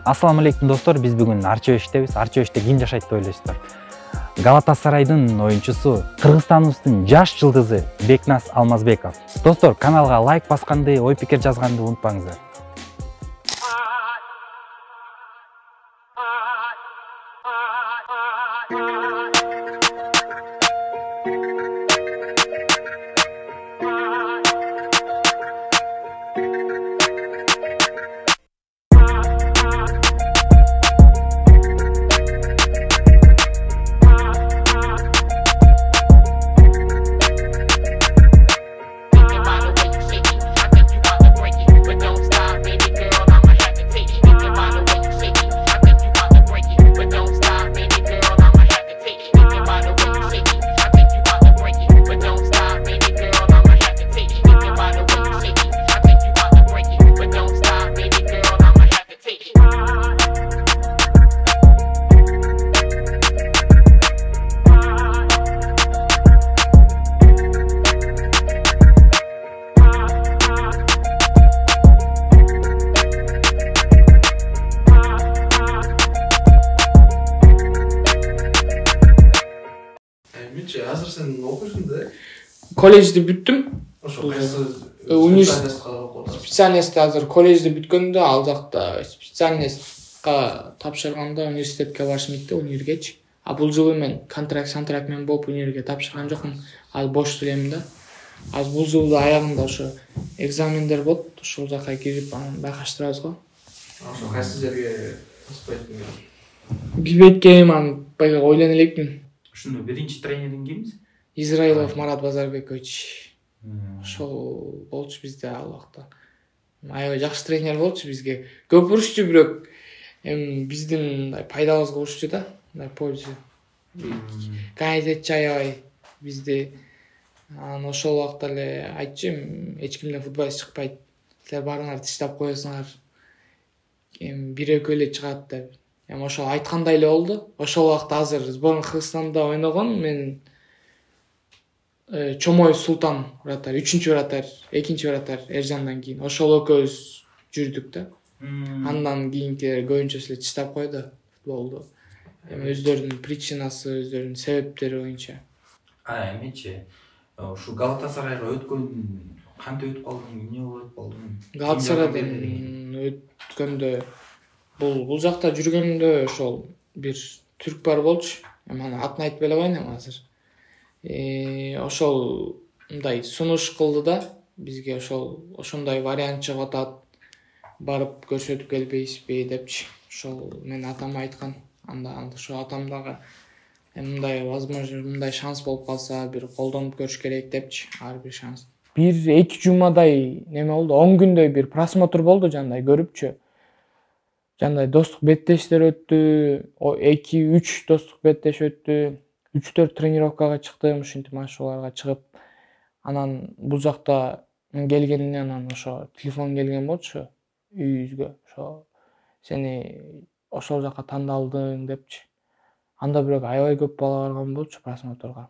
Ассаламу алейкум достор, биз бүгүн Арчебештебиз. Арчебеште ким жашайт деп ойлойсуздар? Галатасарайдын оюнчусу, Кыргызстаныбыздын жаш жылдызы Бекназ Алмазбеков. Достор, каналга лайк басканды, ой пикир жазганды унутпаңыздар. Азыр сен окуйсуң да? Колледжди бүттүм. Ошо кайсы специальностьти азыр колледжди бүткөндө ал жакта специальностька тапшырганда университетке барышым кетти, универге. А бул жылы мен контракт менен болуп универге тапшырган жокмун. Азыр бош элемин да. Азыр бул жылдын аягында ошо экзамендер болот. Ошол жака кирип анан байкаштырабыз го. Ошо кайсы жерге таспайтын? Билбейт анан байга ойлоно элекмин. Ушунда биринчи тренериң кимсиз? Израилов Марат Базарбекович. Ошол болчу бизде ал убакта. Аябай жакшы тренер болчу бизге. Көп урушчу, бирок биздин пайдабызга урушчу да. Польза. Кайдетчи аябай бизди. Анан ошол убакта эле айтчу, эч кимден футболист чыкпайт. Силер барыңар тыштап коесуңар. Бир экөө эле чыгат деп. Ошол айткандай эле болду. Ошол убакта азыр сборный Кыргызстанда ойногон мен Чомоев Султан вратарь, 3-чү вратарь, 2-чү вратарь Эржандан кийин. Ошол экөөбүз жүрдүк да. Андан кийинкилер көбүнчөсү эле тыштап койду футболду. Өздөрүнүн причинасы, өздөрүнүн себептери боюнча. Эмечи, ушу Галатасарайга өткөн кантип өтүп калдың, эмне болуп калдың? Галатасарайдан өткөндө бул жакта жүргөндө ошол бир түрк бар болчу. Аны атын айтпай эле коеюн азыр. Ошол мындай сунуш кылды да бизге, ошондой вариант чыгып атат. Барып көрсөтүп келбейсизби депчи. Ошол мен атама айткан. Анда ошо атам дагы мындай возможность, мындай шанс болуп калса бир колдонуп көрүш керек депчи. Ар бир шанс. 1-2 жумадай неме болду, 10 күндөй бир просмотр болду, жандай көрүпчү. Жандай достук беттештер өттү, 2-3 достук беттеш өттү, 3-4 тренировкага чыктым, ушинтип машыгууларга чыгып, анан бул жакта келгенден анан ошо телефон келген болчу үйүбүзгө. Ошо сени ошол жака тандалдың депчи. Анда бирок аябай көп бала барган болчу просмотрга.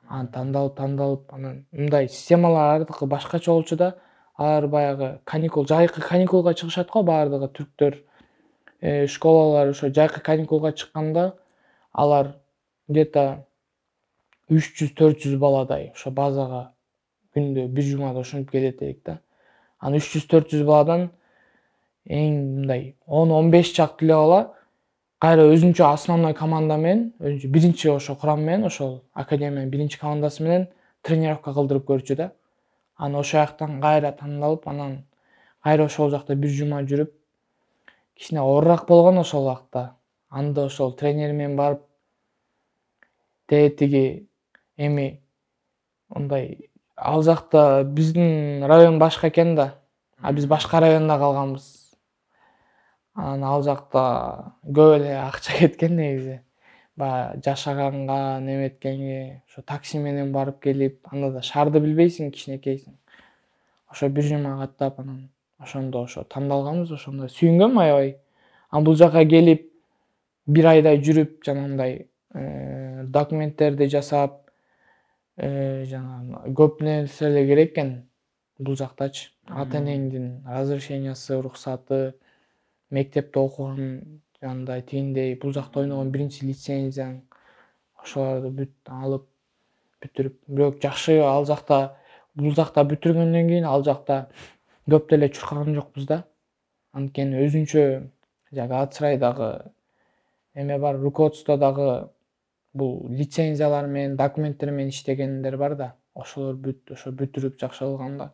Анан тандалып, анан мындай системалар ардыкы башкача болчу да. Алар баягы жайкы каникулга чыгышат го баардыгы түрктөр. Школалар ошо жайкы каникулга чыкканда алар где-то 300-400 баладай ошо базага күндө бир жумада ошентип келет элек да. Анан 300-400 баладан эң мындай 10-15 чакты эле бала кайра өзүнчө основной команда менен, өзүнчө биринчи ошо курам менен, ошол академиянын биринчи командасы менен тренировка кылдырып көрчү да. Анан ошол жактан кайра тандалып, анан кайра ошол жакта бир жума жүрүп, кичине оорураак болгон ошол убакта. Анда ошол тренер менен барып тетиги мындай ал жакта биздин район башка экен да, а биз башка районда калганбыз. Анан ал жакта көп эле акча кеткен негизи. Баягы жашаганга, неметкенге, ошо такси менен барып келип, анда да шаарды билбейсиң, кичинекейсиң. Ошо бир жума каттап, анан ошондо тандалганбыз, ошондо сүйүнгөм аябай. Анан бул жака келип, бир айдай жүрүп, жанагындай документтерди жасап, жанагы көп нерселер керек экен бул жактачы. Ата энеңдин разрешениясы, уруксаты, мектепте окуган жанагындай тигиндей бул жакта ойногон биринчи лицензияң ошолорду бүт алып бүтүрүп бирок жакшы ал жакта бул жакта бүтүргөндөн кийин ал жакта көп деле чуркаган жокпуз да. Анткени өзүнчө Галатасарайдагы эме бар, руководстводогу бул лицензиялар менен, документтер менен иштегендер бар да. Ошолор бүт ошо бүтүрүп жакшы кылган да.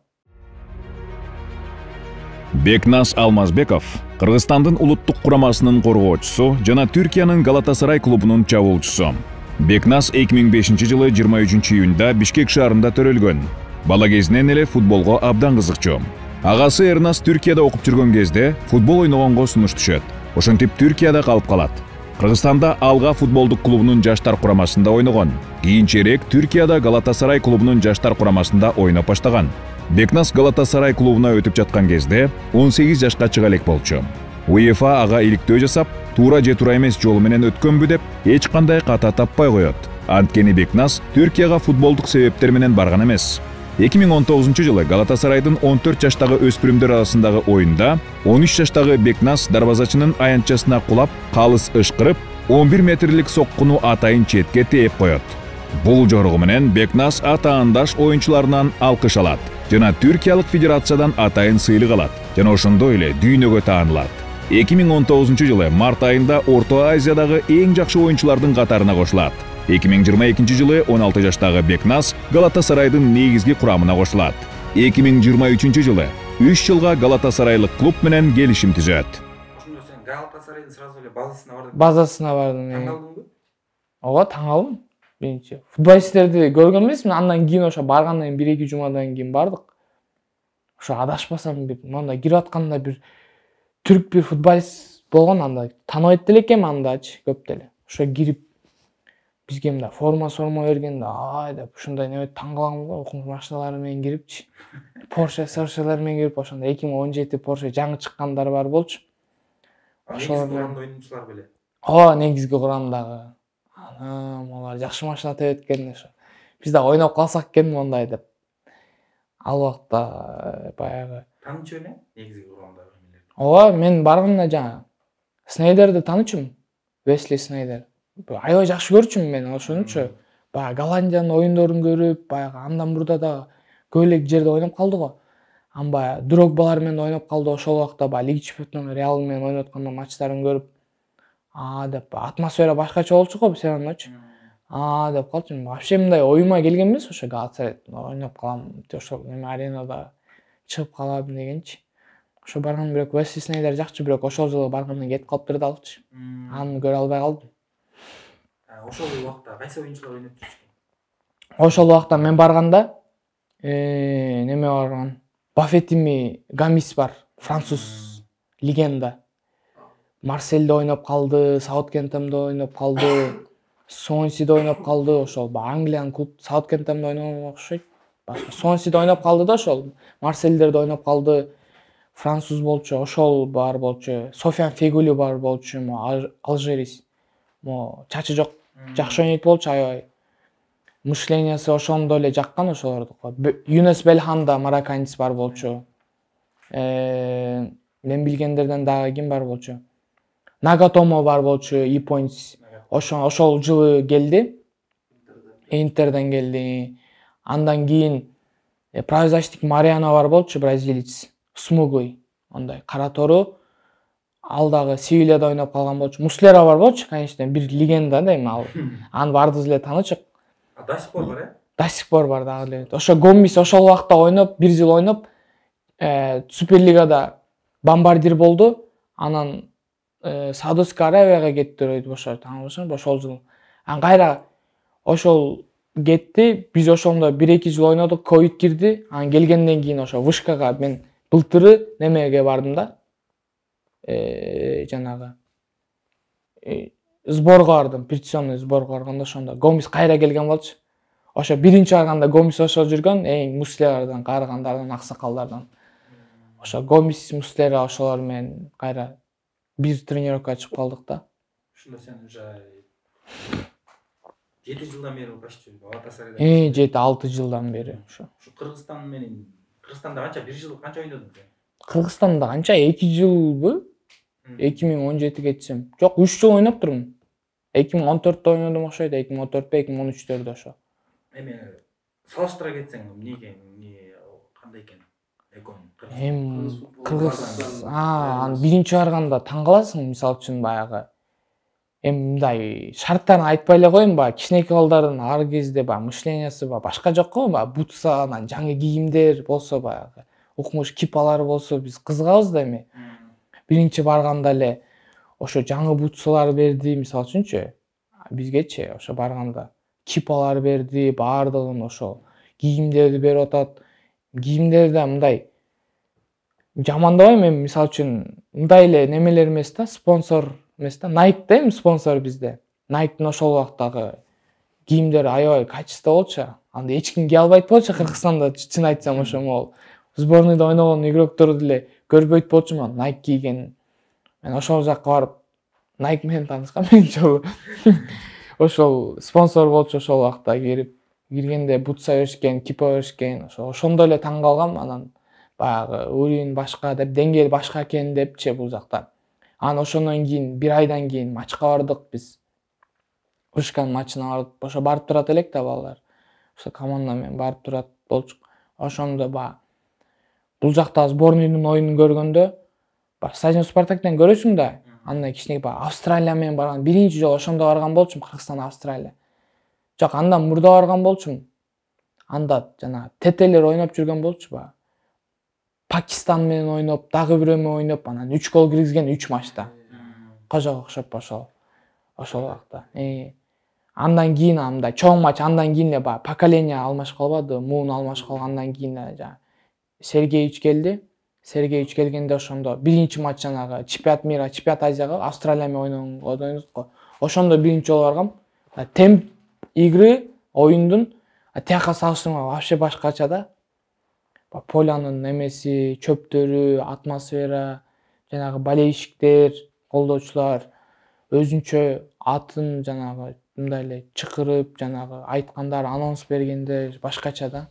Бекнас Алмазбеков Кыргызстандын улуттук курамасынын коргоочусу жана Түркиянын Галатасарай клубунун чабуулчусу. Бекнас 2005-жылы 23-июнда Бишкек шаарында төрөлгөн. Бала кезинен эле футболго абдан кызыкчу. Агасы Эрнас Түркияда окуп жүргөн кезде футбол ойногонго сунуш түшөт. Ошентип Түркияда калып калат. Кыргызстанда Алга футболдук клубунун жаштар курамасында ойногон. Кийинчерээк Түркияда Галатасарай клубунун жаштар курамасында ойноп баштаган. Бекнас Галатасарай клубуна өтүп жаткан кезде 18 жашка чыга элек болчу. УЕФА ага иликтөө жасап, туура же туура эмес жолу менен өткөнбү деп эч кандай ката таппай коет. Анткени Бекнас Түркияга футболдук себептер менен барган эмес. 2019-жылы Галатасарайдын 14 жаштагы өспүрүмдөр арасындагы оюнда 13 жаштагы Бекнас дарбазачынын аянтчасына кулап, калыс ышкырып, 11 метрлик соккуну атайын четке тээп коет. Бул жоругу менен Бекнас атаандаш оюнчуларынан алкыш алат жана Түркиялык федерациядан атайын сыйлык алат жана ошондой эле дүйнөгө таанылат. 2019-жылы март айында Орто Азиядагы эң жакшы оюнчулардын катарына кошулат. 2022-жылы 16 жаштагы Бекнас Галатасарайдын негизги курамына кошулат. 2023-жылы 3 жылга Галатасарайлык клуб менен келишим түзөт. Ошондо сен Галатасарайдын сразу эле базасына бардың. Базасына бардым. Таңдалдыңбы? Ооба, таңалдым. Биринчи футболисттерди көргөн эмесмин, андан кийин ошо баргандан кийин 1-2 жумадан кийин бардык. Ошо адашпасам бир мындай кирип атканда бир түрк бир футболист болгон, анда тааныбайт деле экенмин андачы көп деле. Ошо кирип бизге мындай форма бергенде, ай деп ушундай неме таң каламын го, окумуш машиналары менен кирипчи. Порше менен кирип, ошондо 2017 Порше жаңы чыккандар бар болчу. Ошолор менен оюнчулар беле. Ооба, негизги курамдагы. Алар жакшы машина теп эткенде ошо. Биз да ойноп калсак экен мондай деп. Ал убакта баягы Таанычу эле негизги курамдагы эмелер. ооба, мен барганда жаңа Снейдерди таанычумун. Весли Снейдер. Аябай жакшы көрчүмүн мен ошонучу. Баягы Голландиянын оюндорун көрүп, баягы андан мурда да көп эле жерде ойноп калды го. Баягы Дрогбалар менен ойноп калды, ошол убакта баягы Лига чемпиондорунун Реал менен ойноп атканда матчтарын көрүп, деп атмосфера башкача болчу го сен анычы. Деп калчумун. Вообще мындай оюма келген эмес ошо Галатасарайда ойноп калам, ошол эме аренада чыгып калам дегенчи. Ошо барган бирок Весли Снейдер жакчы, бирок ошол жылы баргандан кетип калыптыр да алчы. Аны көрө албай калдым. Ошол убакта кайсы оюнчулар ойноп жүрчү? Ошол убакта мен барганда неме барган. Бафетими Гамис бар, француз легенда. Марсельде ойноп калды, Саутгемптонда ойноп калды, Сонсиде ойноп калды, ошол Англиянын клуб Саутгемптонда ойногон окшойт. Сонсиде ойноп калды да ошол. Марсельдерде ойноп калды. Француз болчу, ошол бар болчу. Софиан Фегули бар болчу, алжирис. Чачы жок, жакшы ойнойт болчу аябай. Мышлениясы ошондой эле жаккан ошолордуку. Юнес Белханда марокканец бар болчу. Мен билгендерден дагы ким бар болчу? Нагатомо бар болчу, японец. Ошол жылы келди. Интерден келди. Андан кийин правозащитник Мариано бар болчу, бразилец. Смуглый, ондай кара тору. Ал дагы Севильяда ойноп калган болчу. Муслера бар болчу, конечно, бир легенда да эми ал. Аны бардыгыбыз эле таанычык. До сих пор бар, э? До сих пор бар дагы эле. Ошо Гомес ошол убакта ойноп, 1 жыл ойноп, Суперлигада бомбардир болду. Анан Саудовская Аравияга кетти өйтүп ошо таанышым ошол жыл. Кайра ошол кетти. Биз ошондо 1-2 жыл ойнодук, ковид кирди. Анан келгенден кийин ошо Вышкага мен былтыры немеге бардым да. Жанагы сборго бардым, петиционный сборго барганда ошондо Гомес кайра келген болчу. Ошо биринчи барганда Гомес ошо жүргөн, эң Муслерден, карыгандардан, аксакалдардан. Ошо Гомес, Муслера ошолор менен кайра бир тренировкага чыгып калдык да. Ошондо сен уже 7 жылдан бери почти Галатасарайда. 7-6 жылдан бери ошо. Ушу Кыргызстан менен Кыргызстанда канча 1 жыл канча ойнодуң сен? Кыргызстанда канча 2 жылбы? 2017 кетсем. Жок, 3 жыл ойноп турмун. 2014'te ойнодум окшойт, 2014 2013'лөрдө ошо. Эми салыштыра кетсең эмнеге, кандай экен? Кыргыз, аны биринчи барганда таң каласың, мисалы үчүн баягы. Мындай шарттарын айтпай эле коеюн, баягы кичинекей балдардын ар кезде баягы мышлениясы башка жок го, баягы бутса, анан жаңы кийимдер болсо, баягы укмуш кипалар болсо, биз кызыгабыз да эми. Биринчи барганда эле ошо жаңы бутсалар берди, мисалы үчүнчү. Бизгечи ошо барганда кипалар берди, баардыгын ошо кийимдерди берип атат. Кийимдер да мындай жамандабайм эми, мисалы үчүн мындай эле немелер эмес да, спонсор эмес да. Nike да эми спонсор bizde. Nike'дын ошол убактагы кийимдери аябай качество болчу. Анда эч ким кие албайт болчу Кыргызстанда, чын айтсам ошо могул. Сборныйда ойногон игрокторду деле көрбөйт болчумун Nike кийген. Мен ошол жакка барып Nike менен таанышкам биринчи жолу. Ошол спонсор болчу ошол убакта киргенде бутса беришкен, кипа беришкен. Ошондо эле таң калгам, анан баягы уровень башка деп, деңгээл башка экен депчи бул жакта. Анан ошондон кийин бир айдан кийин матчка бардык биз. Ушкан матчына бардык. Ошо барып турат элек да балдар. Ошо команда менен барып турат болчук. Ошондо бул жакта сборныйдын оюнун көргөндө, Стадион Спартактан көрөсүң да, андан кичине Австралия менен барган. Биринчи жолу ошондо барган болчум, Кыргызстан, Австралия. Жок, андан мурда барган болчум. Анда жана тетелер ойноп жүргөн болчу ба. Пакистан менен ойноп, дагы бирөө менен ойноп, анан 3 гол киргизген 3 матчта. Кожого окшоп ошол убакта. Андан кийин мындай чоң матч, андан кийин эле поколение алмашып калбады, муун алмашып калгандан кийин жана Сергеевич келди. Сергеевич келгенде ошондо биринчи матч жанагы чемпионат мира, чемпионат Азияга Австралия менен ойнодук го. Ошондо биринчи жолу баргам. Темп игры, оюндун тияка салыштырмага вообще башкача да. Полянын немеси, чөптөрү, атмосфера, жанагы болельщиктер, колдоочулар өзүнчө атын жанагы мындай эле чакырып, жанагы айткандар, анонс бергендер башкача да.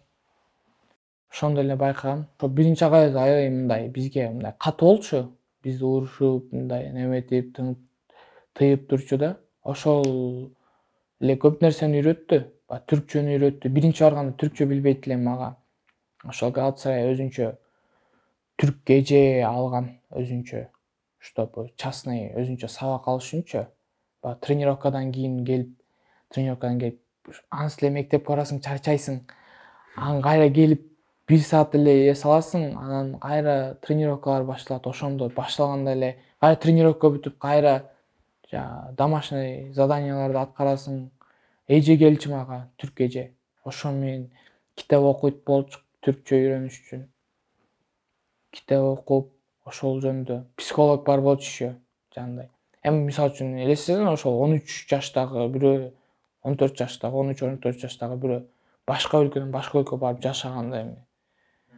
Ошондо эле байкагам. Ошо биринчи агай аябай мындай бизге мындай катуу болчу. Бизди урушуп, мындай неметип, тыйып турчу да. Ошол эле көп нерсени үйрөттү. Түркчөнү үйрөттү. Биринчи барганда түркчө билбейт элем мага. Ошол Галатасарай өзүнчө түрк кеже алган, өзүнчө чтобы частный өзүнчө сабак алыш үчүнчү. Тренировкадан келип, анс эле мектепке барасың, чарчайсың. Анан кайра келип 1 саат эле эс аласың, анан кайра тренировкалар башталат. Ошондо башталганда эле кайра тренировка бүтүп, кайра домашний заданияларды аткарасың. Эже келчү мага, түрк эже. Ошо менен китеп окуйт болчук, түркчө үйрөнүш үчүн. Китеп окуп, ошол жөнүндө психолог бар болчу иши жандай. Эми мисалы үчүн элестетсең, ошол 13 жаштагы бирөө, 14 жаштагы, 13-14 жаштагы бирөө башка өлкөдөн башка өлкөгө барып жашаганда эми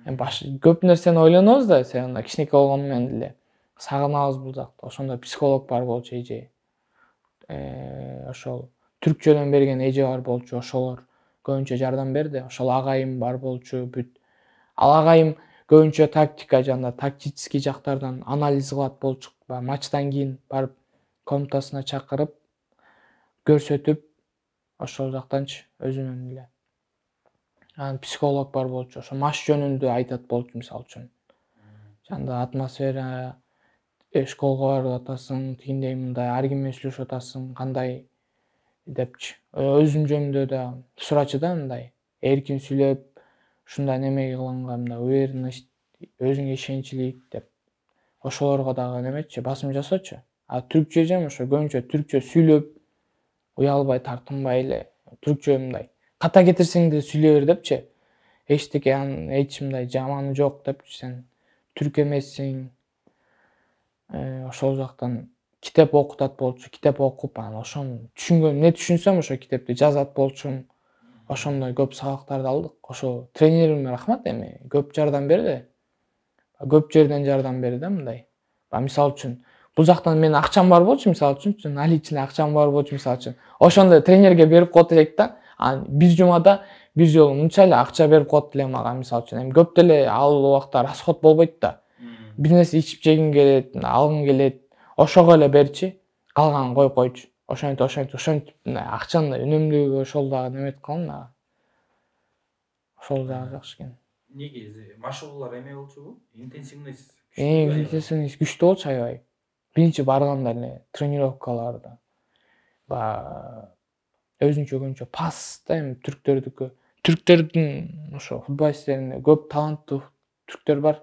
көп нерсени ойлонобуз да, сен кичинекей болгону менен деле сагынабыз бул жакта. Ошондо психолог бар болчу эже. Ошол түркчөдөн берген эже бар болчу, ошолор көбүнчө жардам берди. Ошол агайым бар болчу, бүт. Ал агайым көбүнчө тактика жана тактический жактардан анализ кылат болчук. Матчтан кийин барып комнатасына чакырып, көрсөтүп, ошол жактанчы өзүнүн эле. Анан психолог бар болчу, ошо матч жөнүндө айтат болчу, мисалы үчүн. Жанда атмосфера, школго барып атасың, тигиндей мындай ар ким менен сүйлөшүп атасың, кандай депчи. Өзүм жөнүндө да сурачы да мындай эркин сүйлөп, ушундай неме кылганга мындай уверенность, өзүңө ишеничлик деп. Ошолорго дагы неметчи, басым жасоочу. Түркчө жем ошо көбүнчө түркчө сүйлөп, уялбай, тартынбай эле түркчө мындай ката кетирсең да сүйлөй бер депчи. Эчтеке эч мындай жаманы жок депчи, сен түрк эмессиң. Ошол жактан китеп окутат болчу, китеп окуп, анан ошону түшүнгөн, эмне түшүнсөм ошо китепти жазат болчумун. Ошондой көп сабактарды алдык. Ошо тренериме рахмат, эми көп жардам берди. Көп жерден жардам берди да мындай. Мисалы үчүн, бул жактан менин акчам бар болчу, мисалы үчүн, наличный акчам бар болчу, мисалы үчүн. Ошондо тренерге берип коет элек да. Бир жумада бир жолу мынча эле акча берип коет эле мага, мисалы үчүн. Эми көп деле ал убакта расход болбойт да. Бир нерсе ичип жегиң келет, алгың келет. ошого эле берчи, калганын коюп койчу. Ошентип акчанын да үнөмдүүлүгү ошол дагы неметип калдым дагы. Ошол дагы жакшы экен. Негизи машыгуулар эме болчубу? Интенсивность Интенсивность күчтүү болчу аябай. Биринчи барганда эле тренировкаларда баягы өзүнчө пас да эми түрктөрдүкү. Түрктөрдүн ошо футболисттеринде көп таланттуу түрктөр бар.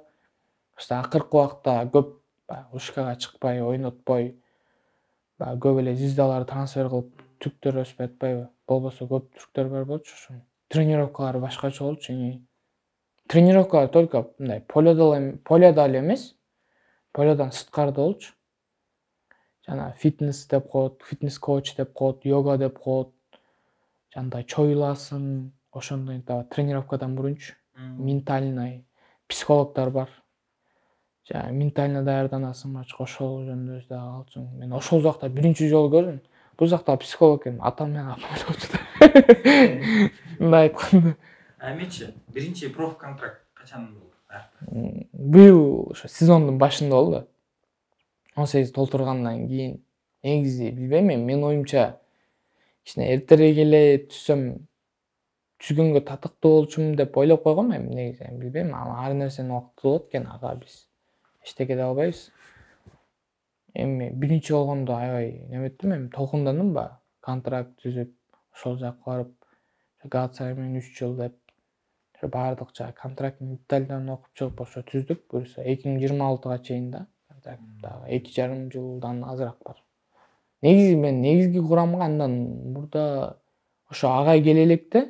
Просто акыркы убакта көп ушкага чыкпай, ойнотпой, көп эле звездаларды трансфер кылып түрктөр өспөй атпайбы? Болбосо көп түрктөр бар болчу ошо. Тренировкалары башкача болчу. Тренировкалар только мындай полёдо эле эмес, полёдон сырткарда болчу. Жана фитнес деп коет, фитнес коуч деп коет, йога деп коет. Жандай чойласың, ошондой тренировкадан мурунчу ментальный психологдор бар. Жана ментально даярданасың, ошол жөнүндө дагы алчумун. Мен ошол жакта биринчи жолу көрдүм. Бул жакта психолог эми атам менен апам болчу да. Мындай айтканда. Эмечи, биринчи проф контракт качан болду? Быйыл ошо сезондун башында болду. 18 толтургандан кийин негизи билбейм, менин оюмча кичине эртерээк эле түзгөнгө татыктуу болчумун деп ойлоп койгом эми негизи билбейм, ар нерсенин убакыты болот экен, ага биз эчтеке да албайбыз. Эми биринчи болгондо аябай неметтим, эми толкундандым ба, контракт түзүп, ошол жака барып, Галатасарай менен 3 жыл деп, ошо баардык жака контракттын детальдерин окуп чыгып ошо түздүк. Буюрса 2026-га чейин да, дагы 2,5 жылдан азыраак бар. Негизи мен негизги курамга андан мурда ошо агай келе электе,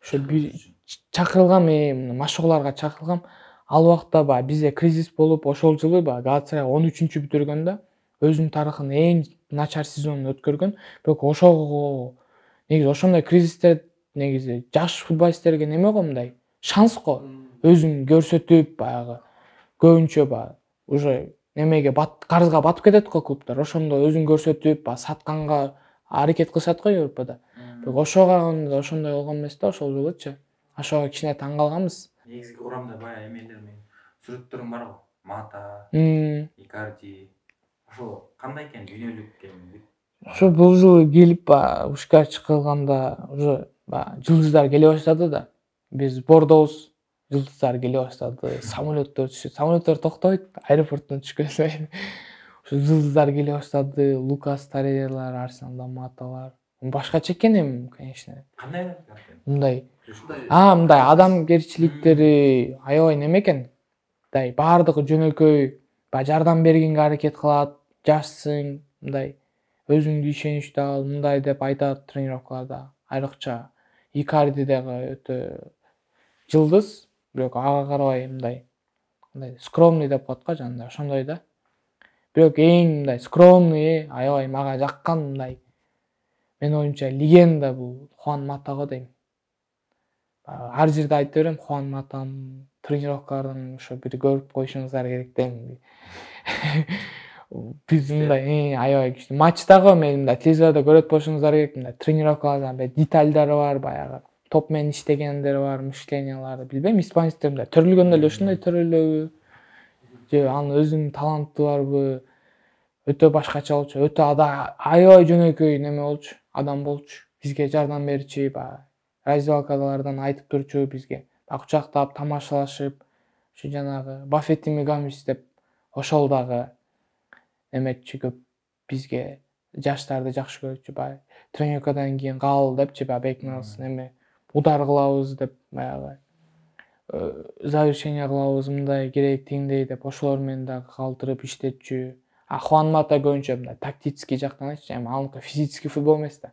ошо чакырылгам, машыгууларга чакырылгам. Ал убакта бизде кризис болуп, ошол жылы Галатасарай 13-чү бүтүргөндө өзүнүн тарыхынын эң начар сезонун өткөргөн. Бирок ошого негизи ошондой кризистер негизи жаш футболисттерге неме го, мындай шанс го. Өзүн көрсөтүп, баягы көбүнчө уже немеге карызга батып кетет го клубдар. Ошондо өзүн көрсөтүп, сатканга аракет кылышат го Европада. Бирок ошондой болгон эмес да ошол жолучу. Ошого кичине таң калганбыз. Негизги курамда баягы эмелер менен сүрөттөрүң бар го. Мата, Икарди. Ошо кандай экен дүйнөлүк эми? Ошо бул жылы келип ушка чыгылганда уже жылдыздар келе баштады да. Биз бордобуз, жылдыздар келе баштады. Самолеттор токтобойт, аэропорттон түшкөнсөй. Ошо жылдыздар келе баштады. Лукас Торреиралар, Арсеналдан маталар. Башкача экен эми, конечно. Кандай? Мындай мындай адамгерчиликтери аябай неме экен. Мындай баардыгы жөнөкөй, жардам бергенге аракет кылат, жашсың, мындай өзүңдү ишеничтүү ал, мындай деп айтат тренировкаларда. Айрыкча Икарди дагы өтө жылдыз, бирок ага карабай мындай скромный деп коет го, жана ошондой да. Бирок эң мындай скромный, аябай мага жаккан мындай менин оюмча легенда бул Хуан Мата го дейм. Ар жерде айтып берем, Хуан Матанын тренировкаларын ошо бир көрүп коюшуңуздар керек дейм. Биз мындай аябай күчтүү матчтагы мен мындай телевизордо көрөт болушуңуздар керек. Мындай тренировкаларда детальдары бар, баягы топ менен иштегендери бар, мышлениялары, билбейм, испанецтер мындай төрөлгөндө эле ушундай төрөлөбү? Же анын өзүнүн таланты барбы? Өтө башкача болчу, өтө аябай жөнөкөй неме болчу, адам болчу. Бизге жардам берчү, раздевалкалардан айтып турчу бизге. Кучактап, тамашалашып, ушу жанагы Баффетти Гамис деп ошол дагы эметчү көп бизге жаштарды жакшы көрчү. Тренировкадан кийин кал депчи, бекиңиз неме удар кылабыз деп, баягы завершение кылабыз, мындай керек, тиңдей деп ошолор менен дагы калтырып иштетчү. Хуан Мата көбүнчө мындай тактический жактан айтчу, эми аныкы физический футбол эмес да.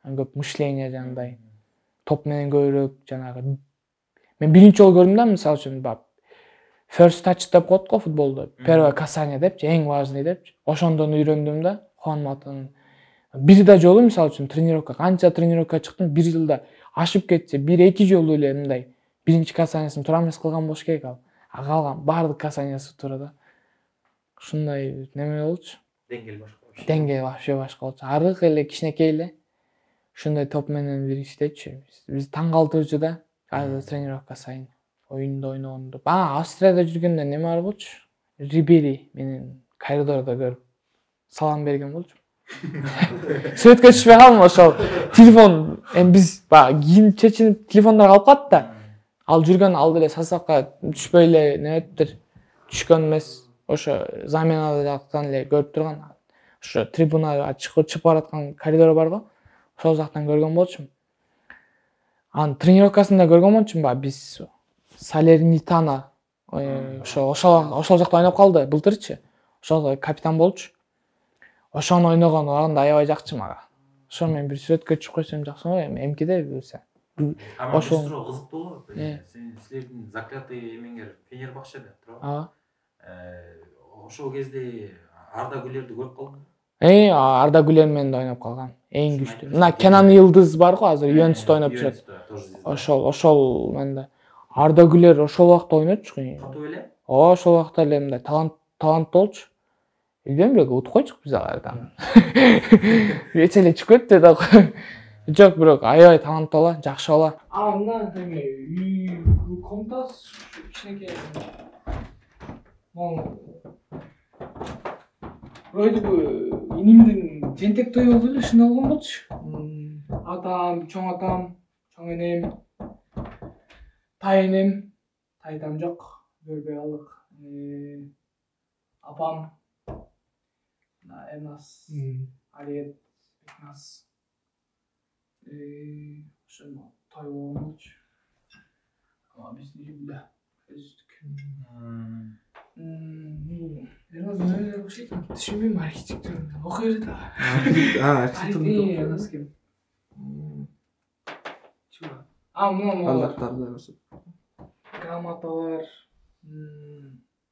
Көп мышление жандай. Топ менен көбүрөөк жанагы. Мен биринчи жолу көрдүм да, мисалы үчүн, first touch деп коет го футболдо. Первое касание депчи, эң важный депчи. Ошондон үйрөндүм да, Хуан Матанын. Бир да жолу мисалы үчүн тренировка, канча тренировка чыктым, бир жылда ашып кетсе, 1-2 жолу эле мындай биринчи касаниясын туура эмес кылган болуш керек ал. Калган баардык касаниясы туура да. Ушундай неме болчу. Деңгээл башка болчу. Деңгээл вообще башка болчу. Арык эле, кичинекей эле. Ушундай топ менен бир иштечү. Биз таң калтырчу да, азыр тренировка сайын. Оюнда ойногондо. Австрияда жүргөндө неме бар болчу? Рибери менен коридордо көрүп салам берген болчу. Сүрөткө түшпөй калдым ошол. Телефон эми биз баягы кийин чечинип телефондар калып калат да. Ал жүргөн ал деле составка түшпөй эле нептир. Түшкөн эмес. Ошо заменада жактан эле көрүп турган. Ошо трибунага чыгып бараткан коридор бар го. Ошол жактан көргөн болчумун. Анын тренировкасында көргөн болчумун баягы биз Салернитана ошол жакта ойноп калды былтырчы. Ошол капитан болчу. Ошону ойногон убагында аябай жакчы мага. Ошо мен бир сүрөткө түшүп койсом жакшы го, эми эмкиде билсе. Ошол кызыктуу болот. Силердин заклятый эмеңер Фенербахчеде турабы? Ошол кезде Арда Гүлерди көрүп калдым. Арда Гүлер менен да ойноп калган. Эң күчтүү. Мына Кенан Йылдыз бар го, азыр Ювентуста ойноп жүрөт. Ошол мен да Арда Гүлер ошол убакта ойночу. Катуу эле? Ошол убакта эле мындай талант болчу. Билбейм бирок утуп койчук биз алардан. Эч эле чүкөт да. Жок, бирок аябай таланттуу бала, жакшы бала. Мына эме комнатасы кичинекей. Вроде бы инимдин жентек той болду эле, шын болгон болчу. Атам, чоң энем, тай энем, тайдам жок, көрбөй калдык. Апам, Эрнас, Алиет, Бекнас. Ошондо той болгон болчу. Биз эле өздүк. Эрнас эмне окуйт? Түшүнбөйм архитектураны. Окуй берет ага. Архитектураны. Эрнас ким? Чуга. Мына көрсөт. Грамоталар.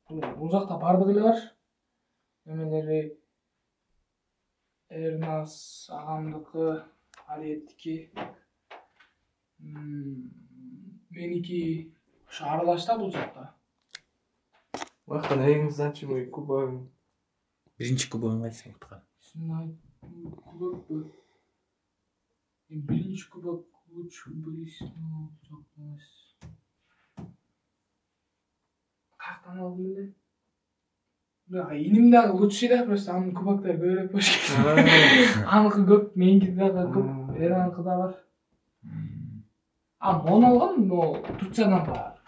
Бул жакта бардыгы эле бар. Эмелери Эрнас агамдыкы, Алиеттики, меники ошо аралаш да бул жакта. Уақыттан эңизденчи бой кубогун. Биринчи кубогун кайсы уткан? Кубок бу. Биринчи кубок лучше были картан алдым эле. Иним дагы лучший да, просто анын кубоктор көбүрөөк болуш керек. Аныкы көп, меники дагы көп, Эраныкы да бар. Мону алгам, но Турциядан бар.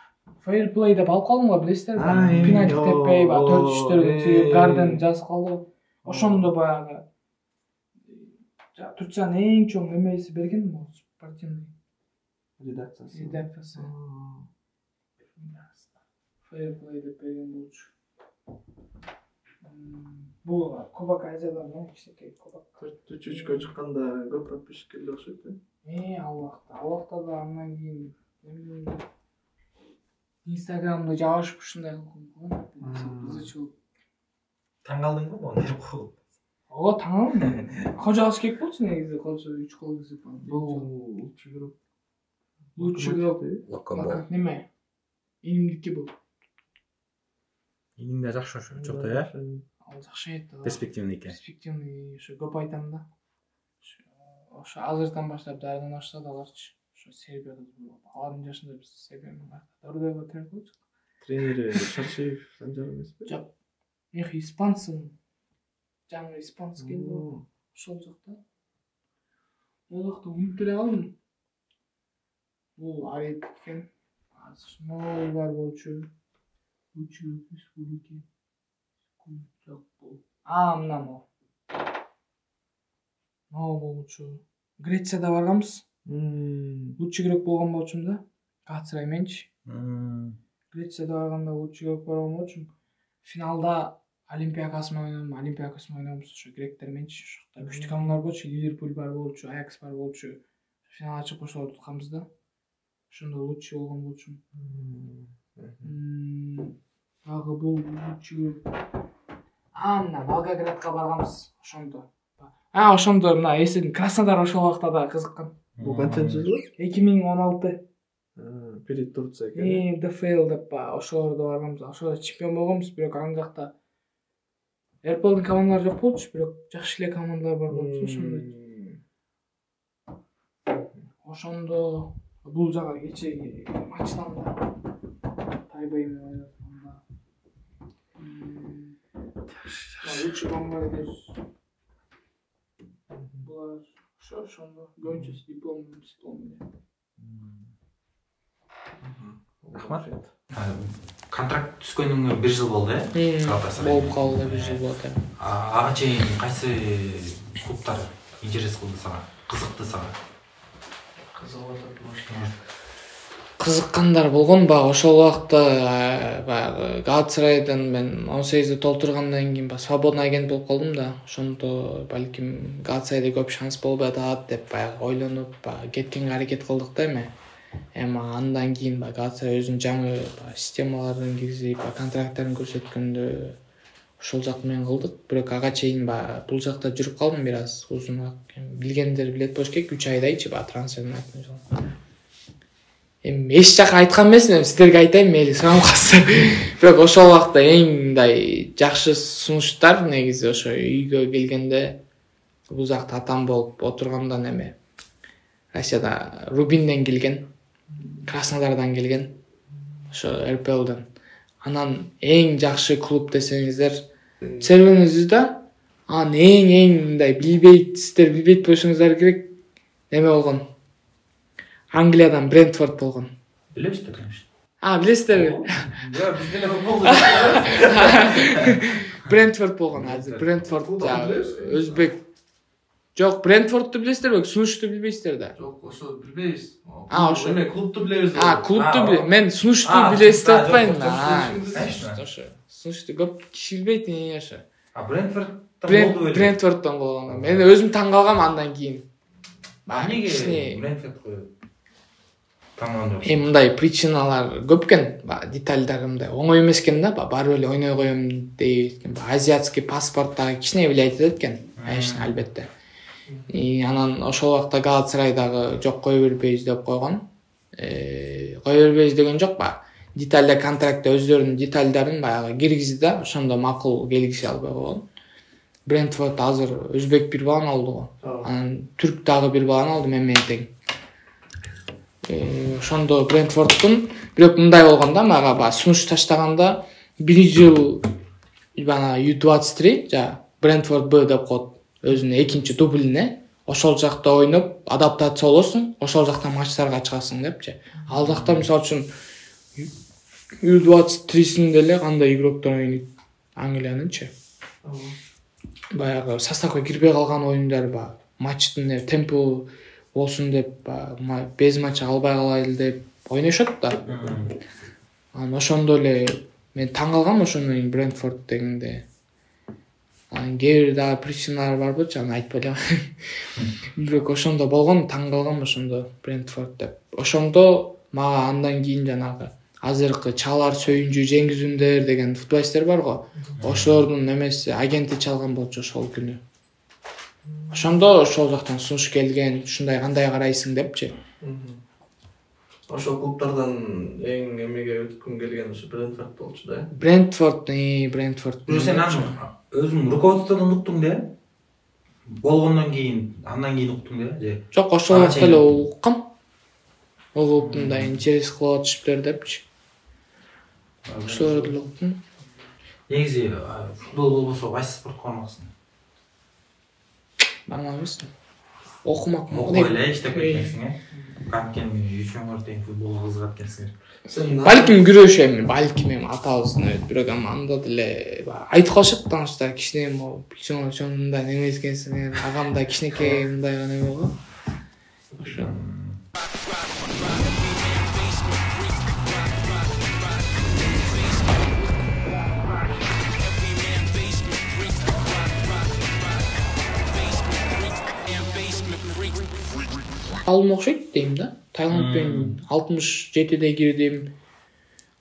Fairplay деп алып калдым го, билесиздер? Пенальти теппей, 4-3-4 түйүп, Гарден жазып калды. Ошондо баягы Турциянын эң чоң эмеси берген, спортивный редакциясы. Fairplay деп берген болчу. Бул кубок Азиядан кичинекей кубок. 4-3-кө чыкканда көп подписчиктер окшойт да. Ал убакта да андан кийин Инстаграмда жабышып ушундай кылган. Изучил. Таң калдыңбы мону берип коюп? Таң калдым. Кожо алыш керек болчу негизи, кожо 3 кол кесип. Бул лучший игрок. Неме? Инимдики бул. Иним да жакшы жок да, Ал жакшы эт. Перспективный экен. Перспективный, ошо көп айтам да. Ошо азырдан баштап дарыдан ашса да аларчы. Ошо Сербияда алардын жашында биз Сербиянын Дордоева тренер. Тренери Шаршеев Санжар эмеспи? Жок. Испанцын. Жаңы испанец келди. Ошол жакта. Ол жакта унутуп эле калдым. Бул Арет экен. Азыр бар болчу. Лучший республики. Жок бул. Мына мо. Болчу. Грецияда барганбыз. Лучший игрок болгон болчумун да. Кацрай менчи. Грецияда барганда лучший игрок болгон болчумун. Финалда Олимпиакос менен ойнобуз. Ошо гректер менчи. Ошо күчтүү командалар болчу. Ливерпуль бар болчу, Аякс бар болчу. Финалга чыгып ошолорду утканбыз да. Ошондо лучший болгон болчумун. Дагы бул лучший. Мына Волгоградка барганбыз. Ошондо мына эсидин Краснодар ошол убакта да кызыккан. Бул канчынчы жыл? 2016. Перед Турция экен. ДФЛ деп ошолордо барганбыз. Ошол чемпион болгонбуз, бирок ан жакта РПЛдин командалары жок болчу, бирок жакшы эле командалар бар болчу. Ошондо бул жага кечеги матчтан да Тайбэй менен ойнотканда лучший бомбардир. Булар ошондо көбүнчөсү диплом. Рахмат. Контракт түскөнүңө 1 жыл болду, Болуп калды 1 жыл болду. Ага чейин кайсы клубтар интерес кылды сага? Кызыкты сага? Кызыккандар болгон, баягы ошол убакта баягы Галатасарайдан мен 18 толтургандан кийин свободный агент болуп калдым да. Ошондо балким Галатасарайда көп шанс болбой атат деп баягы ойлонуп кеткенге аракет кылдык да эми. Эми андан кийин Галатасарай өзүнүн жаңы системаларын киргизип, контракттарын көрсөткөндө ошол жак менен кылдык. Бирок ага чейин бул жакта жүрүп калдым бир аз узунаак. Билгендер билет болуш керек, 3 айдайчы трансфердин артынан. Эми эч жака айткан эмесмин, сиздерге айтайын мейли сурап калса. Бирок ошол убакта эң мындай жакшы сунуштар негизи ошо үйгө келгенде бул жакта атам болуп отургандан эми Россияда Рубинден келген, Краснодардан келген, ошо РПЛдан. Анан эң жакшы клуб десеңиздер, сервериңизди да, анан эң мындай сиздер билбейт болушуңуздар керек. Неме болгон? Англиядан Брентфорд болгон. Билесиздер, конечно. Билесиздерби? Биз деле футбол. Брентфорд болгон. Азыр Брентфорд өзбек. Жок, Брентфордду билесиздерби? Сунушту билбейсиздер да. Жок, ошо билбейбиз. Ошо. Эме клубду билебиз. Клубду билем. Мен сунушту билесиз деп атпайм. Конечно. Ошо. Сунушту көп киши билбейт ошо. Брентфордтон болгон. Мен өзүм таң калгам андан кийин. Эмнеге Брентфордко таң калган? Мындай причиналар көп экен, детальдар мындай оңой эмес экен да, барып эле ойной коем дейт экен. Азиатский паспорт дагы кичине влиять этет экен. Конечно, албетте. Анан ошол убакта Галатасарайдагы жок кое бербейбиз деп койгон. Кое бербейбиз деген жок, детальда контрактта өздөрүнүн детальдарын баягы киргизди да, ошондо макул келгише албай койгон. Брентфорд азыр өзбек бир баланы алды го. Анан түрк дагы бир баланы алды менен тең. Ошондо Брентфордтун бирок мындай болгон да, мага сунуш таштаганда 1 жыл U23 Брентфорд Б деп коет. Өзүнүн экинчи дублине ошол жакта ойноп адаптация болосуң, ошол жактан матчтарга чыгасың депчи. Ал жакта мисалы үчүн U23-син деле кандай игроктор ойнойт Англиянынчы. Баягы составга кирбей калган оюндар матчтын темпи болсун деп, без матча калбай калайлы деп ойношот да. Анан ошондо эле мен таң калгам ошондон Брентфорд дегенде. Кээ бир дагы причиналар бар болчу, аны айтпай элем. Бирок ошондо болгон, таң калгам ошондо Брентфорд деп. Ошондо мага андан кийин жанагы азыркы Чалар Сөйүнчү Жеңгизүндөр деген футболисттер бар го. Ошолордун немеси агенти чалган болчу ошол күнү. Ошондо ошол жактан сунуш келген, ушундай кандай карайсың депчи. Ошол клубтардан эң эмеге өткүм келген ошо Брентфорд болчу да. Брентфорд. Сен өзүң руководстводон уктуң да? Болгондон кийин, андан кийин уктуң да? Жок, ошол убакта эле уккам. Ол клубтун да интерес кылып атышыптыр депчи. Ошол эле уктум. Негизи футбол болбосо кайсы спортко бармаксың? Бармакмысың? Окумак. Окуй эле иштеп кеткенсиң, Канкен үчүн тең футболго кызыгат экенсиңер. Балким күрөшү эми, балким атабыздын бирок анда деле айтып калышат тааныштар, кичине ошондой неме экенсиң, агамда кичинекей мындай неме болгон. Ошо. Алым окшойт дейм да. Таиландпен 67-де кирдим.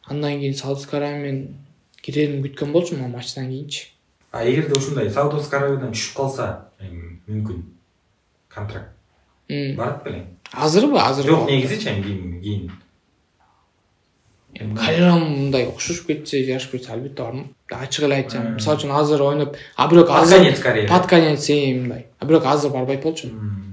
Андан кийин Саудовская Аравиямен кирерин күткөн болчумун матчтан кийинчи. Эгерде ушундай Саудовская Аравиядан түшүп калса, мүмкүн контракт барат белең. Азырбы? Азыр. Жок, негизичи кийин. Карьерам мындай окшошуп кетсе, жашып кетсе албетте бармын. Ачык эле айтсам, мисалы үчүн азыр ойноп, бирок азыр под конец мындай. Бирок азыр барбайт болчумун.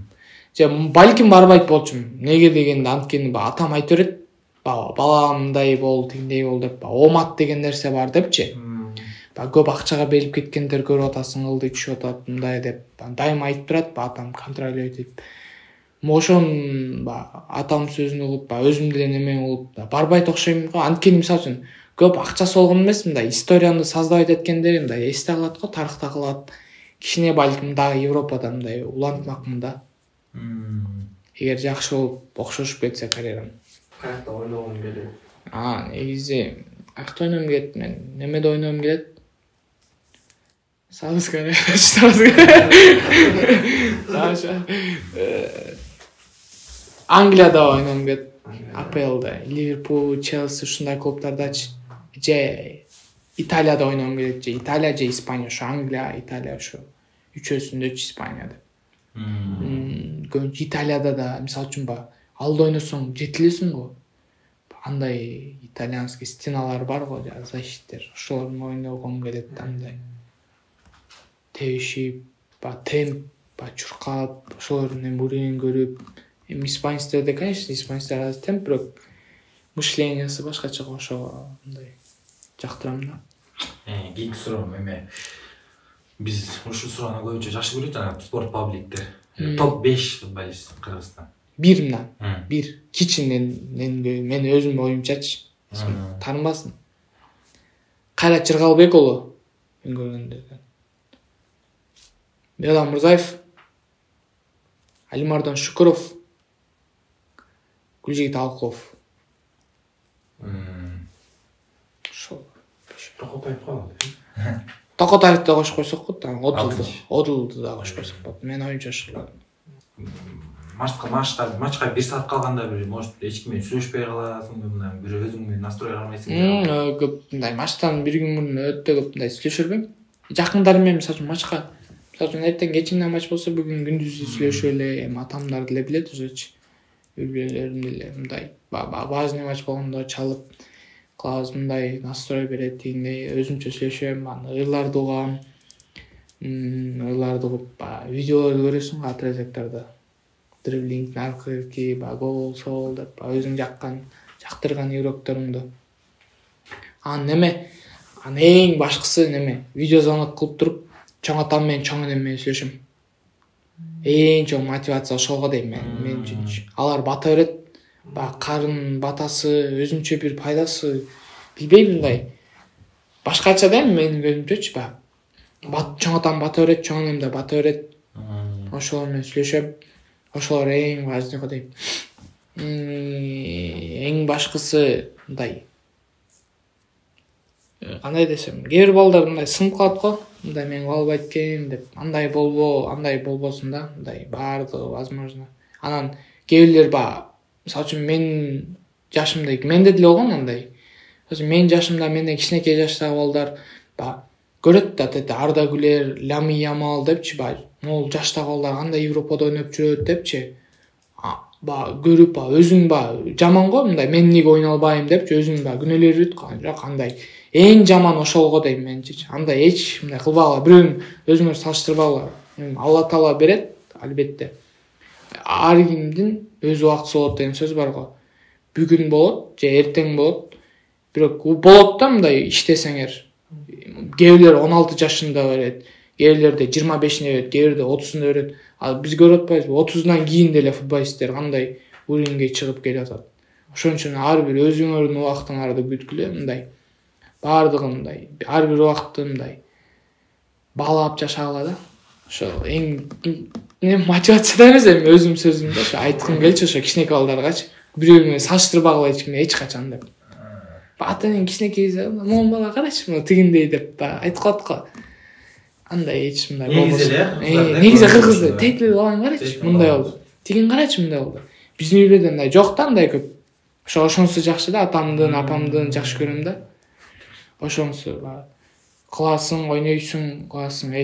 Балким барбайт болчумун. Неге дегенде анткени атам айтып берет. Балам мындай бол, тиндей бол деп, омат деген нерсе бар депчи. көп акчага берип кеткендер көрүп атасың, ылдый түшүп атат мындай деп дайыма айтып турат, атам контролировать этип. Ошон атам сөзүн угуп, өзүм деле неме болуп барбайт окшойм го. Анткени мисалы үчүн көп акчасы болгон эмес, мындай историяны создавать эткендери мындай эсте калат го, тарыхта калат. Кичине балким дагы Европада мындай улантмакмын да. Эгер жакшы болуп окшошуп кетсе карьерам. Каякта ойногум келет? Негизи каякта ойногум келет? Мен немеде ойногум келет. Саудовская Аравия. Англияда ойногум келет. АПЛда, Ливерпуль, Челси ушундай клубтардачы. Же Италияда ойногум келет, же Италия, же Испания, ошо Англия, Италия ошо үчөөсүндөчү Испания деп. Италияда да мисалы үчүн алда ойносоң жетилесиң го. Андай итальянский стеналар бар го, защиттер. Ошолордун ойногум келет, андай тебишип, темп, чуркап, ошолордун урегин көрүп. Испанецтерде, конечно, испанецтер темп, бирок мышлениясы башкача го, ошого мындай жактырам да. Кийинки суроо эме. Биз ушул суроону көбүнчө жакшы көрөт, жана спорт пабликтер. Топ 5 футболист Кыргызстан. Бир кичинен мен өзүм оюмчачы. Тааныбасын. Кайрат Жыргалбек уулу мен көргөндөрдөн. Мелдам Мурзаев, Алимардан Шукуров, Гүлжигит Алкулов. Ошол. Токотаев калат. Токотаевди да кошуп койсок болот, Одулду да кошуп койсок болот. Мен оюмча ошол. Матчка 1 саат калганда бир может эч ким менен сүйлөшпөй каласың, мындай бир өзүңдүн настрой кармайсың. Көп мындай матчтан бир күн мурун өтө көп мындай сүйлөшө бербейм. Жакындарым менен мисалы үчүн матчка, мисалы үчүн эртең кечинен матч болсо бүгүн күндүзү сүйлөшүп эле, атамдар деле билет өзүчү. Үй-бүлөлөрүм деле мындай важный матч болгондо чалып кылабыз, мындай настрой берет, тигиндей өзүмчө сүйлөшөм, ыйларды угам. Ыйларды угуп, видеолорду көрөсүң го отрезактарда. Дриблингдин аркы, гол, сол деп өзүң жактырган игрокторуңду. Неме? Эң башкысы неме? Видеозвонок кылып туруп, чоң атам менен чоң энем менен сүйлөшөм. Эң чоң мотивация ошого дейм мен үчүн. Алар бата берет. Карын батасы, өзүнчө бир пайдасы билбейм, мындай башкача дейм менин көзүмчөчү. Чоң атам бата берет, чоң энем да бата берет. Ошолор менен сүйлөшөм. Ошолор эң важный го дейм. Эң башкысы мындай. Кандай десем, кээ бир балдар мындай сынып калат го. Мындай мен албайт экен деп, андай болбосун да, мындай баардыгы возможно. Анан кээ бирлер мисалы үчүн менин жашымда, менде деле болгон андай. Менин жашымда, менден кичинекей жаштагы балдар көрөт да, Арда Күлер, Лами Ямал депчи, могул жаштагы балдар кандай Европада ойноп жүрөт депчи. Көрүп өзүң жаман го, мындай мен эмнеге ойной албайм депчи, өзүң күнөөлөп жүрөт. Жок, андай эң жаман ошол го дейм менчи. Андай эч мындай кылбагыла, бирөөнү өзүңөр салыштырбагыла. Алла Таала берет, албетте. Ар кимдин өз убактысы болот деген сөз бар го. Бүгүн болот, же эртең болот. Бирок болот да мындай иштесеңер. Кээ бирлер 16 жашында берет, кээ бирлерде 25-inde берет, кээ бирде 30-unda берет. Биз көрүп атпайбызбы, 30-дан кийин деле футболисттер кандай уровеньге чыгып келатат. Ошон үчүн ар бир өзүңөрдүн убактыңарды бүткүлө, мындай баардыгы мындай, ар бир убакытты мындай баалап жашагыла да. Ошо эң мотивация да эмес, эми өзүм сөзүмдө ошо айткым келчү, ошо кичинекей балдаргачы бирөө менен салыштырбагыла эч качан деп. Атанын кичинекей момун бала карачы, мына тигиндей деп айтып калат го. Андай эч мындай болбосун. Негизи кыргызда тетил баланы карачы, мындай болду. Тигин карачы, мындай болду. Биздин үйлөрдө мындай жок да, андай көп. Ошонусу жакшы да, атамдын, апамдын жакшы көрөм да. Ошонусу кыласың, ойнойсуң, кыласың,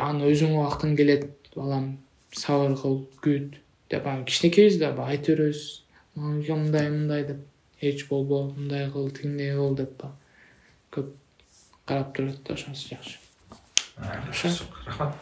аны өзүң убактың келет, балам, сабыр кыл, күт деп кичинекейбиз да айтып беребиз. Мындай деп, эч болбо, мындай кыл, тигиндей кыл деп көп карап турат да, ошонусу жакшы. Рахмат.